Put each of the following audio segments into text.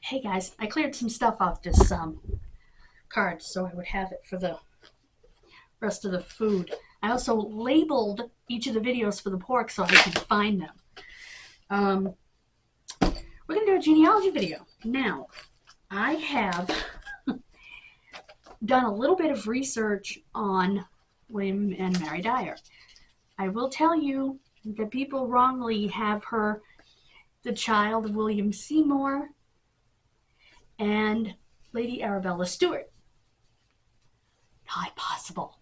Hey guys, I cleared some stuff off this card so I would have it for the rest of the food. I also labeled each of the videos for the pork so I could find them. We're going to do a genealogy video. Now, I have done a little bit of research on William and Mary Dyer. I will tell you that people wrongly have her the child of William Seymour and Lady Arabella Stuart. Not possible.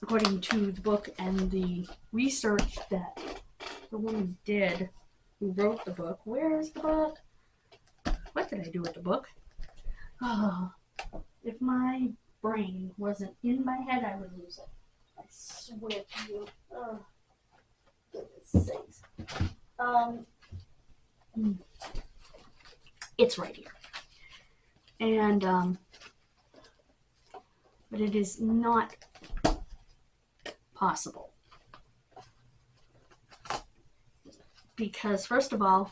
According to the book and the research that the woman did who wrote the book. Where is the book? What did I do with the book? Oh, if my brain wasn't in my head, I would lose it. I swear to you. Oh, goodness sakes. It's right here. And, but it is not possible. Because, first of all,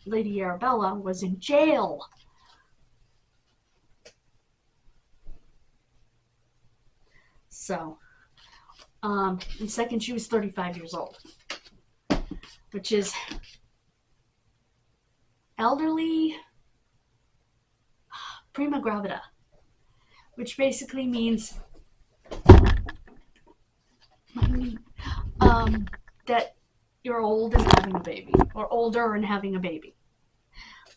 Lady Arabella was in jail. So, and second, she was 35 years old, which is elderly prima gravida, which basically means that you're old and having a baby, or older and having a baby.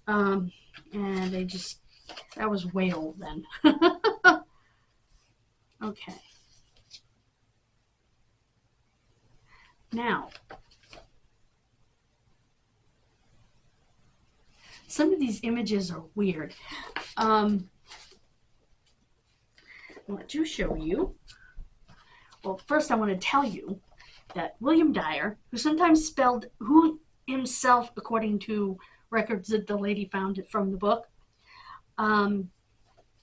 And that was way old then. Okay. Now, some of these images are weird. I want to show you. Well, first I want to tell you that William Dyer, who himself, according to records that the lady found from the book, and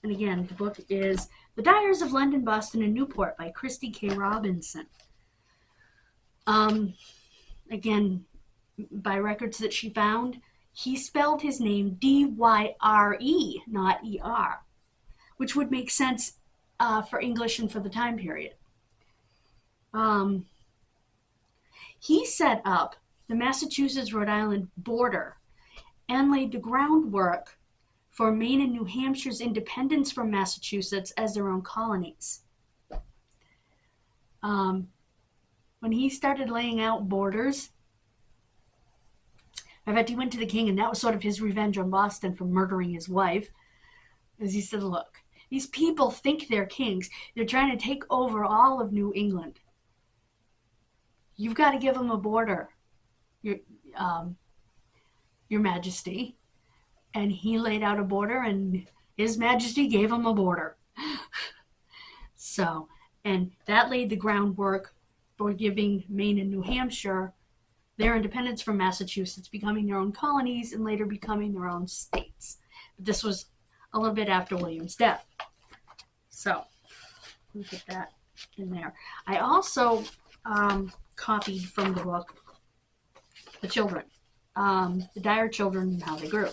again, the book is The Dyers of London, Boston, and Newport by Christy K. Robinson. Again, by records that she found, he spelled his name D-Y-R-E, not E-R, which would make sense for English and for the time period. He set up the Massachusetts-Rhode Island border and laid the groundwork for Maine and New Hampshire's independence from Massachusetts as their own colonies. When he started laying out borders, in fact, he went to the king, and that was sort of his revenge on Boston for murdering his wife, as he said, look, these people think they're kings. They're trying to take over all of New England. You've got to give them a border, Your Majesty. And he laid out a border, and His Majesty gave him a border. So, and that laid the groundwork for giving Maine and New Hampshire their independence from Massachusetts, becoming their own colonies, and later becoming their own states. But this was a little bit after William's death. So, let me put that in there. I also copied from the book the children, the Dyer children and how they grew.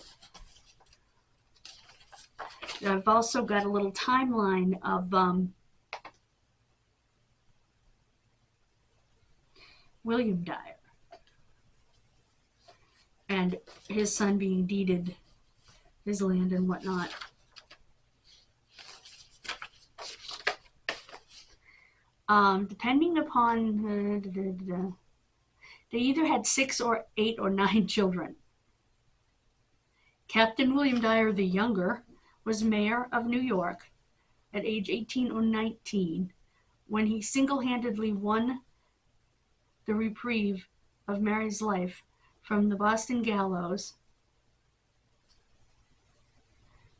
I've also got a little timeline of William Dyer and his son being deeded his land and whatnot. Depending upon, they either had 6 or 8 or 9 children. Captain William Dyer the Younger was mayor of New York at age 18 or 19 when he single-handedly won the reprieve of Mary's life from the Boston gallows.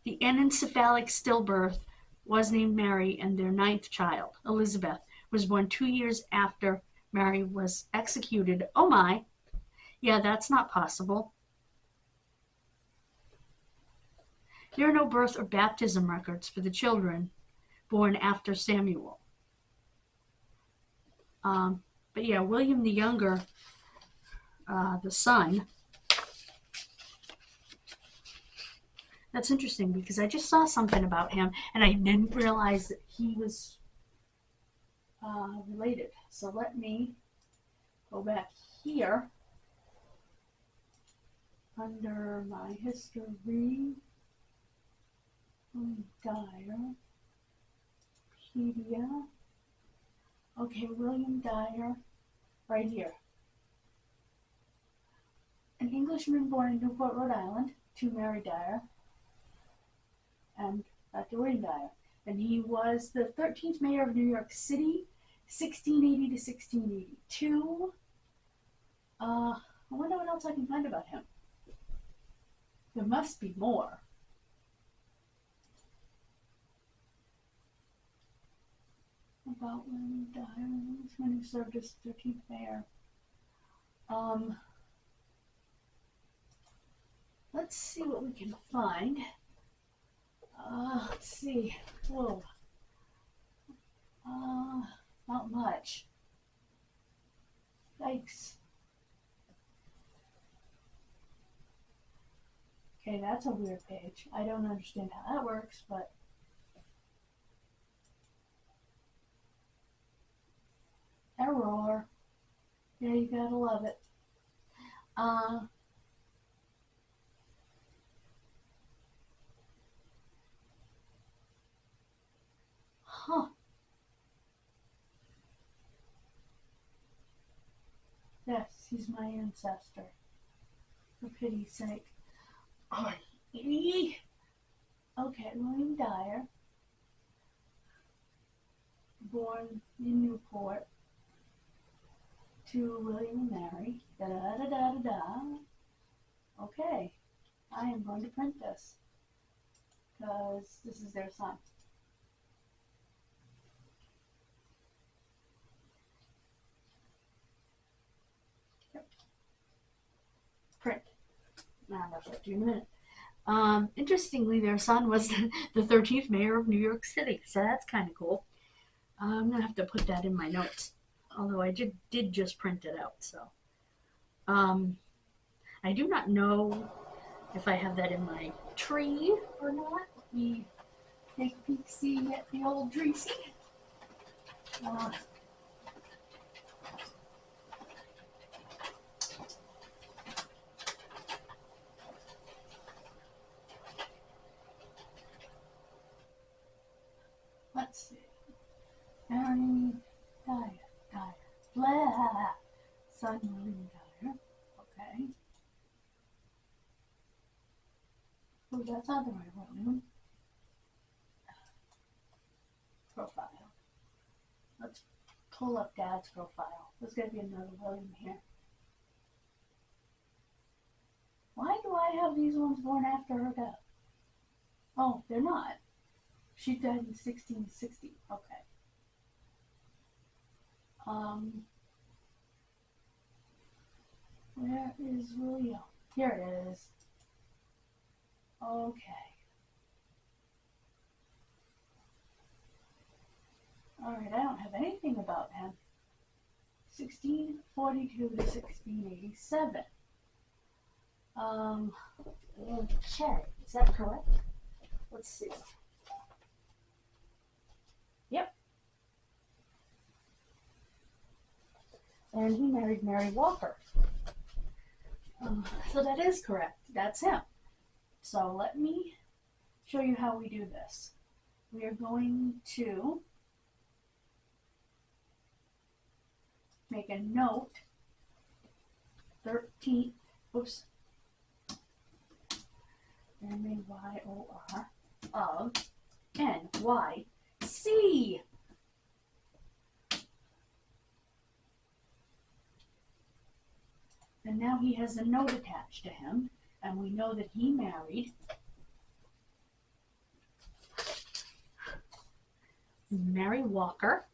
The anencephalic stillbirth was named Mary, and their 9th child, Elizabeth, was born 2 years after Mary was executed. Oh my, yeah, that's not possible. There are no birth or baptism records for the children born after Samuel. But yeah, William the Younger the son. That's interesting because I just saw something about him and I didn't realize that he was related. So let me go back here under my history. Dyer. Wikipedia. Okay, William Dyer, right here. An Englishman born in Newport, Rhode Island, to Mary Dyer and Dr. William Dyer. And he was the 13th mayor of New York City, 1680 to 1682. I wonder what else I can find about him. There must be more. About William Dyer, when he served as 13th mayor. Let's see what we can find. Let's see. Whoa. Not much. Yikes. Okay, that's a weird page. I don't understand how that works, but error. Yeah, you gotta love it. Huh. Yes, he's my ancestor. For pity's sake. Okay, William Dyer, born in Newport to William and Mary. Da da da da da da. Okay, I am going to print this because this is their son. Yep. Print. Now I'll show it to you in a minute. Interestingly, their son was the 13th mayor of New York City, so that's kind of cool. I'm gonna have to put that in my notes, although I did just print it out. So, I do not know if I have that in my tree or not. Let me take a peek, see at the old tree. Let's see. Mary Dyer. Blah. Son William Dyer. Okay. Oh, that's not the right William. Profile. Let's pull up Dad's profile. There's going to be another William here. Why do I have these ones born after her death? Oh, they're not. She died in 1660. Okay. Where is William? Here it is. Okay. Alright, I don't have anything about him. 1642 to 1687. Okay, is that correct? Let's see. Yep. And he married Mary Walker. So that is correct. That's him. So let me show you how we do this. We are going to make a note, 13, oops, M-A-Y-O-R, of N-Y-C. And now he has a note attached to him, and we know that he married Mary Walker,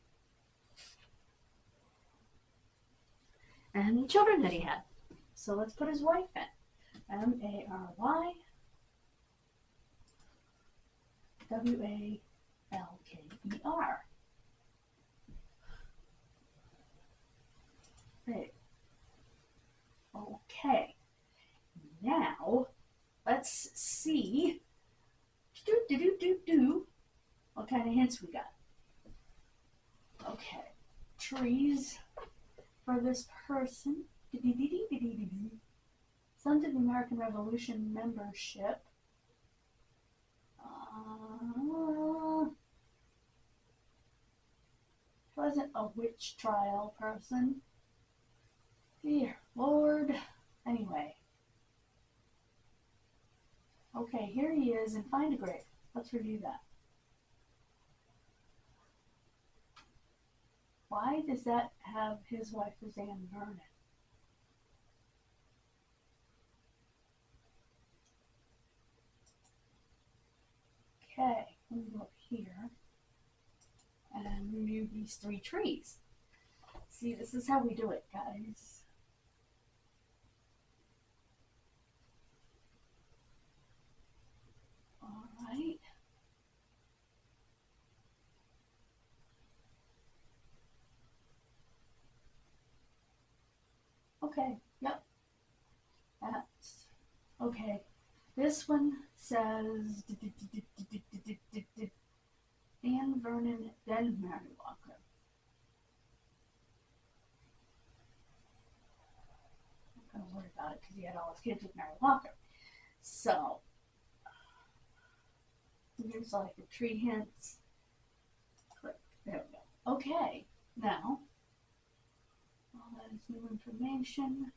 and the children that he had. So let's put his wife in. M-A-R-Y-W-A-L-K-E-R. Wait. Oh, now, let's see what kind of hints we got. Okay, trees for this person. Sons of the American Revolution membership. Wasn't a witch trial person. Dear Lord. Anyway. Okay, here he is in Find a Grave. Let's review that. Why does that have his wife as Anne Vernon? Okay, let me go up here and review these 3 trees. See, this is how we do it, guys. All right. Okay, yep. That's okay. This one says Anne Vernon, then Mary Walker. I'm gonna worry about it because he had all his kids with Mary Walker. So here's like the tree hints. Click. There we go. Okay, now all that is new information.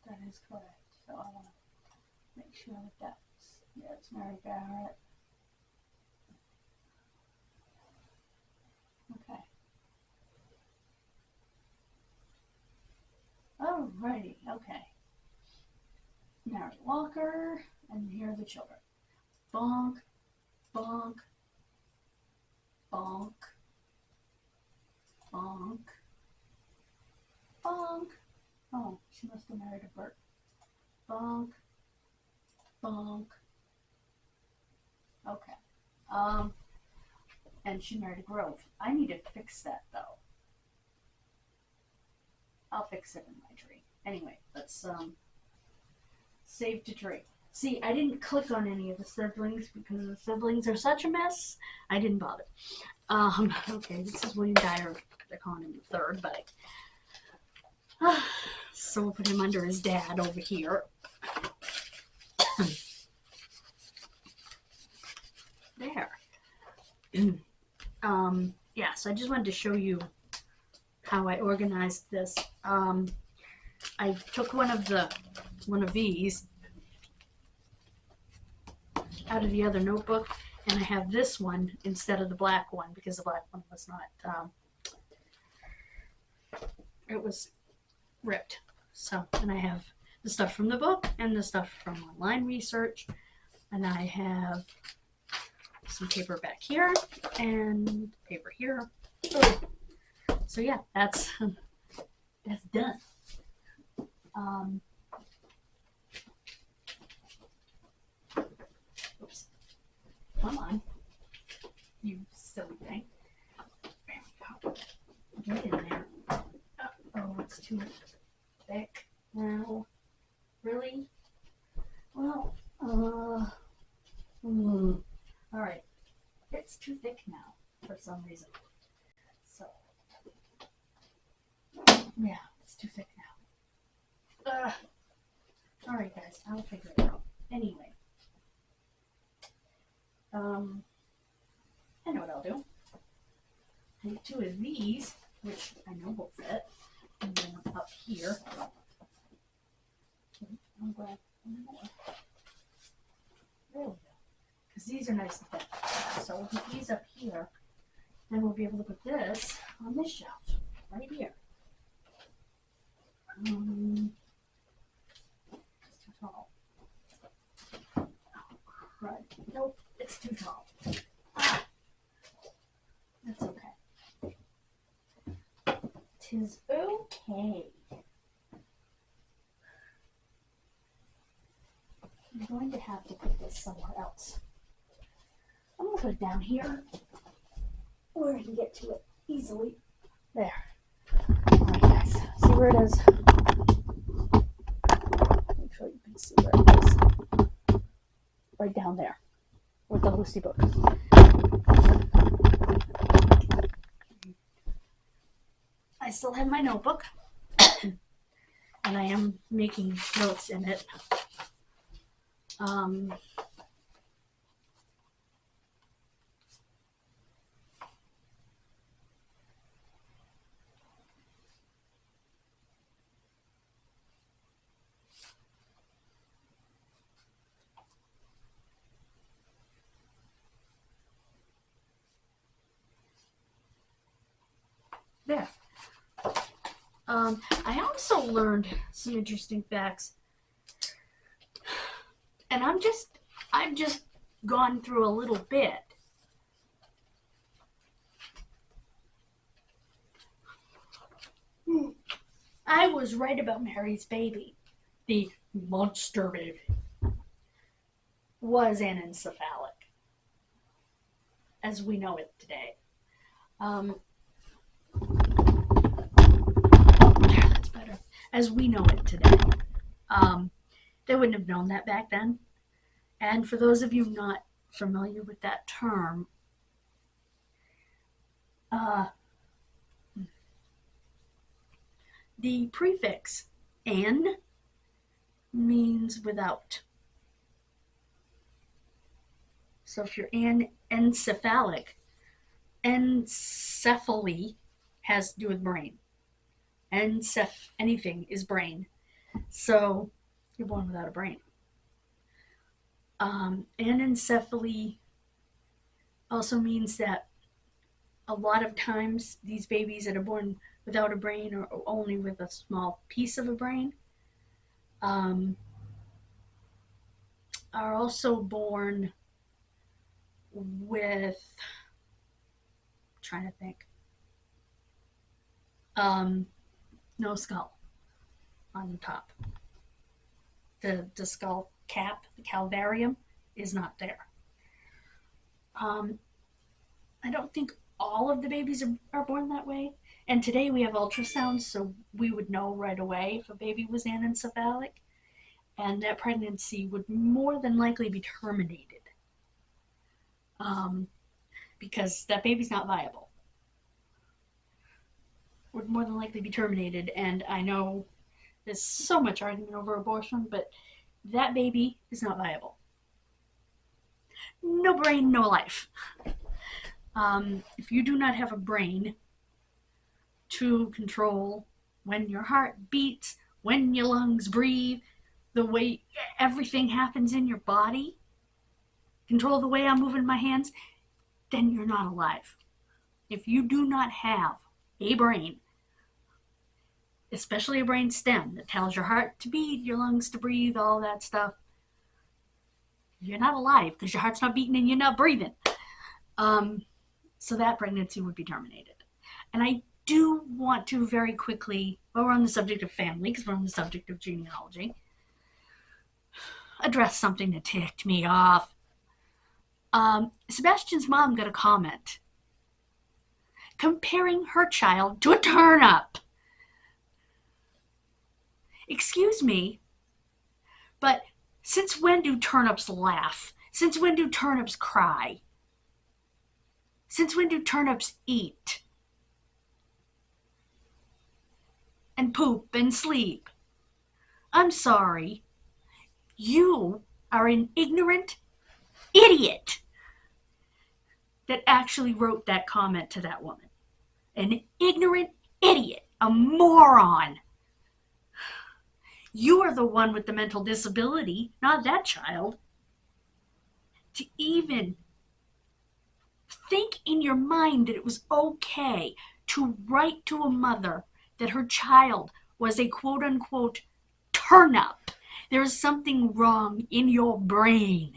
That is correct. So I want to make sure that that's, yeah, it's Mary Barrett. Okay. Alrighty, okay. Mary Walker, and here are the children. Bonk, bonk, bonk, bonk, bonk. Oh, she must have married a bird. Bonk, bonk. Okay. And she married a grove. I need to fix that though. I'll fix it in my tree. Anyway, let's save to tree. See, I didn't click on any of the siblings because the siblings are such a mess. I didn't bother. Okay, this is William Dyer. They're calling him the 3rd, but so we'll put him under his dad over here. There. Yeah, so I just wanted to show you how I organized this. I took one of these out of the other notebook, and I have this one instead of the black one because the black one was not, it was ripped. So, and I have the stuff from the book and the stuff from online research, and I have some paper back here and paper here. So yeah, that's done. Oops. Come on, you silly thing. There we go. Get in there. Oh, it's too thick now. Really? Well, all right. It's too thick now for some reason. So, yeah, it's too thick now. All right, guys, I'll figure it out. Anyway, I know what I'll do. Take 2 of these, which I know will fit, and then up here. I'm glad. There we go. Because these are nice and thick. So we'll put these up here. Then we'll be able to put this on this shelf. Right here. It's too tall. Oh, crud. Nope, it's too tall. Ah, that's okay. 'Tis okay. I'm going to have to put this somewhere else. I'm going to put it down here. where I can get to it easily. There. Alright guys, see where it is? Make sure you can see where it is. Right down there, with the Lucy book. I still have my notebook, and I am making notes in it. There. I also learned some interesting facts, and I've just gone through a little bit. I was right about Mary's baby. The monster baby was anencephalic, as we know it today. That's better. As we know it today. They wouldn't have known that back then. And for those of you not familiar with that term, the prefix "an" means without. So if you're anencephalic, encephaly has to do with brain. Anything is brain. So you're born without a brain. Anencephaly also means that a lot of times these babies that are born without a brain or only with a small piece of a brain are also born with, trying to think, no skull on the top. The skull cap, the calvarium, is not there. I don't think all of the babies are born that way. And today we have ultrasounds, so we would know right away if a baby was anencephalic. And that pregnancy would more than likely be terminated. Because that baby's not viable. Would more than likely be terminated. And I know there's so much argument over abortion, but that baby is not viable. No brain, no life. If you do not have a brain to control when your heart beats, when your lungs breathe, the way everything happens in your body, control the way I'm moving my hands, then you're not alive. If you do not have a brain, especially a brain stem that tells your heart to beat, your lungs to breathe, all that stuff, you're not alive because your heart's not beating and you're not breathing. So that pregnancy would be terminated. And I do want to very quickly, while we're on the subject of family, because we're on the subject of genealogy, address something that ticked me off. Sebastian's mom got a comment comparing her child to a turnip. Excuse me, but since when do turnips laugh? Since when do turnips cry? Since when do turnips eat? And poop and sleep? I'm sorry. You are an ignorant idiot that actually wrote that comment to that woman. An ignorant idiot. A moron. You are the one with the mental disability, not that child. To even think in your mind that it was okay to write to a mother that her child was a quote-unquote turnip. There is something wrong in your brain.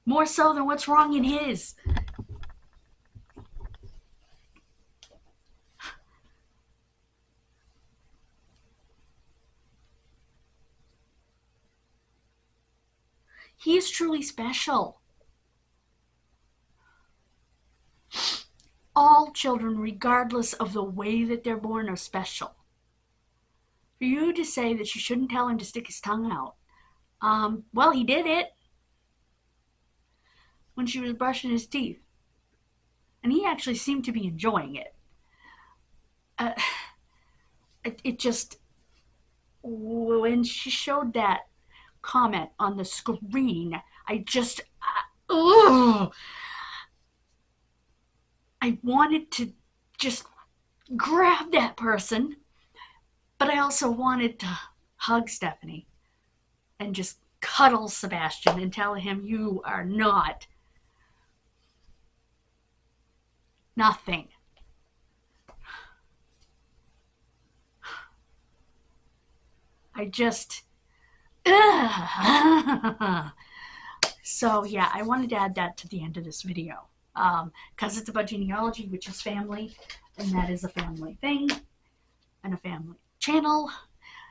More so than what's wrong in his. He is truly special. all children, regardless of the way that they're born, are special. For you to say that you shouldn't tell him to stick his tongue out, well, he did it when she was brushing his teeth. And he actually seemed to be enjoying it. It just, when she showed that comment on the screen, I wanted to just grab that person, but I also wanted to hug Stephanie and just cuddle Sebastian and tell him, you are not nothing. So yeah, I wanted to add that to the end of this video, because it's about genealogy, which is family, and that is a family thing and a family channel.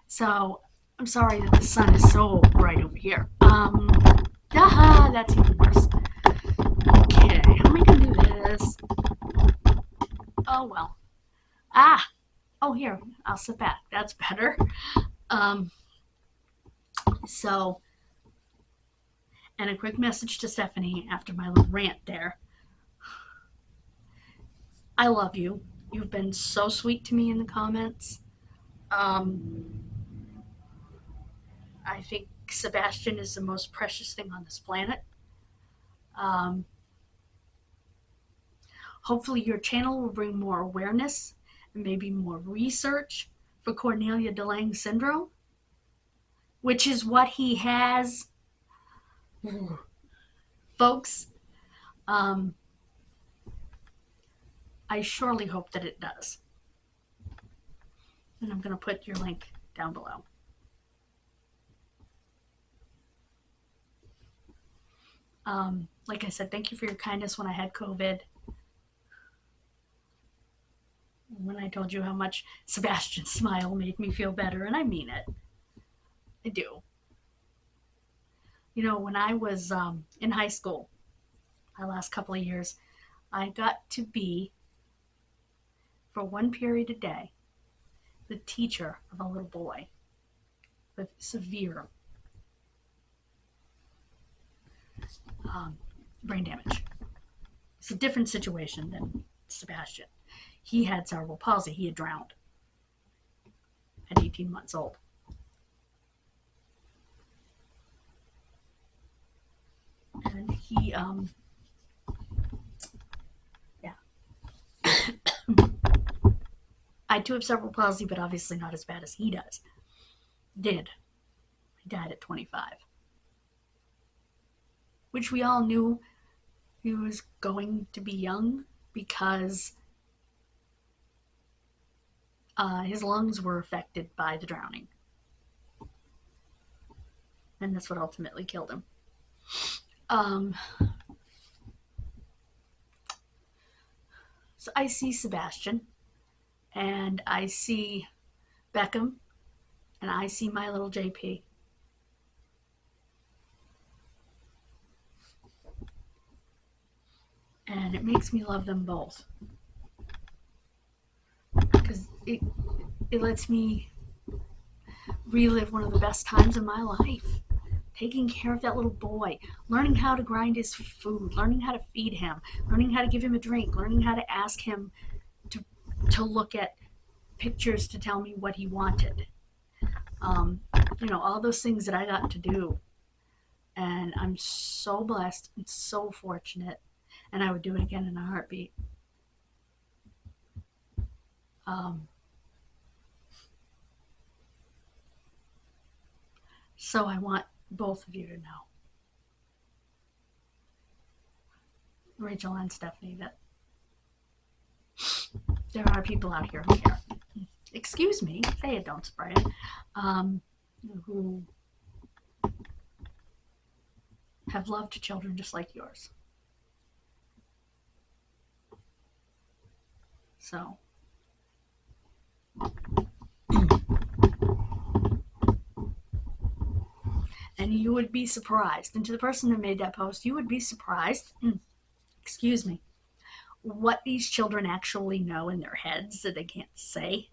So I'm sorry that the sun is so bright over here. That's even worse. Okay, how am I gonna do this? Oh well. Oh, here, I'll sit back. That's better. So, and a quick message to Stephanie after my little rant there. I love you. You've been so sweet to me in the comments. I think Sebastian is the most precious thing on this planet. Hopefully your channel will bring more awareness and maybe more research for Cornelia de Lange syndrome, which is what he has. Folks, I surely hope that it does. And I'm going to put your link down below. Like I said, thank you for your kindness when I had COVID. When I told you how much Sebastian's smile made me feel better, and I mean it. I do. You know, when I was in high school, my last couple of years, I got to be, for one period a day, the teacher of a little boy with severe brain damage. It's a different situation than Sebastian. He had cerebral palsy. He had drowned at 18 months old. And he, I too have cerebral palsy, but obviously not as bad as he does. Did. He died at 25. Which we all knew he was going to be young because his lungs were affected by the drowning. And that's what ultimately killed him. So I see Sebastian, and I see Beckham, and I see my little JP. And it makes me love them both. Because it lets me relive one of the best times of my life. Taking care of that little boy, learning how to grind his food, learning how to feed him, learning how to give him a drink, learning how to ask him to look at pictures to tell me what he wanted. You know, all those things that I got to do. And I'm so blessed and so fortunate. And I would do it again in a heartbeat. So I want both of you to know, Rachel and Stephanie, that there are people out here who care. Excuse me, say it, don't spray it. Who have loved children just like yours. So, and you would be surprised, and to the person who made that post, you would be surprised, excuse me, what these children actually know in their heads that they can't say.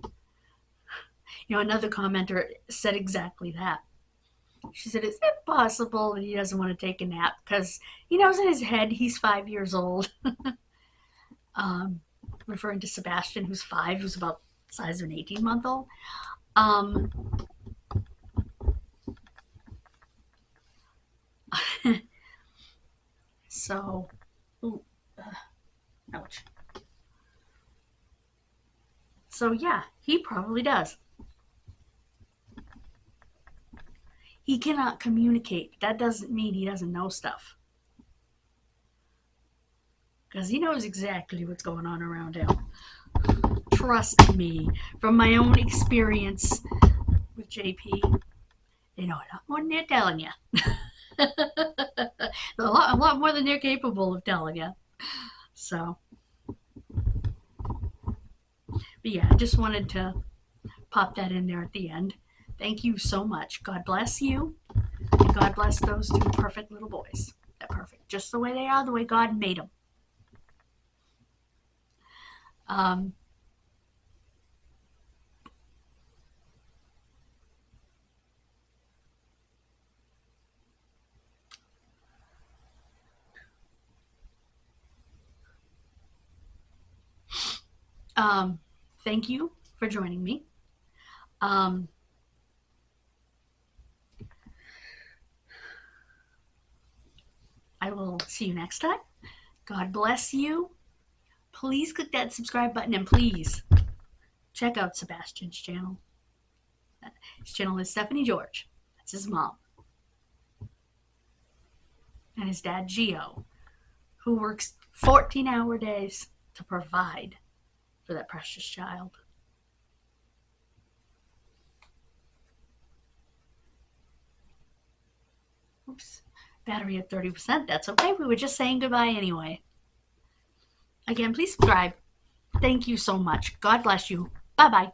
You know, another commenter said exactly that. She said, is it possible that he doesn't want to take a nap? Because he knows in his head he's 5 years old. Referring to Sebastian, who's 5, who's about the size of an 18-month-old. So, ouch. So yeah, he probably does. He cannot communicate. That doesn't mean he doesn't know stuff. Because he knows exactly what's going on around him. Trust me, from my own experience with JP, they know a lot more than they're telling you. a lot more than they're capable of telling you. So, but yeah, I just wanted to pop that in there at the end. Thank you so much. God bless you. And God bless those 2 perfect little boys. They're perfect. Just the way they are, the way God made them. Thank you for joining me. I will see you next time. God bless you. Please click that subscribe button and please check out Sebastian's channel. His channel is Stephanie George. That's his mom. And his dad, Gio, who works 14-hour days to provide for that precious child. Oops. Battery at 30%. That's okay. We were just saying goodbye anyway. Again, please subscribe. Thank you so much. God bless you. Bye-bye.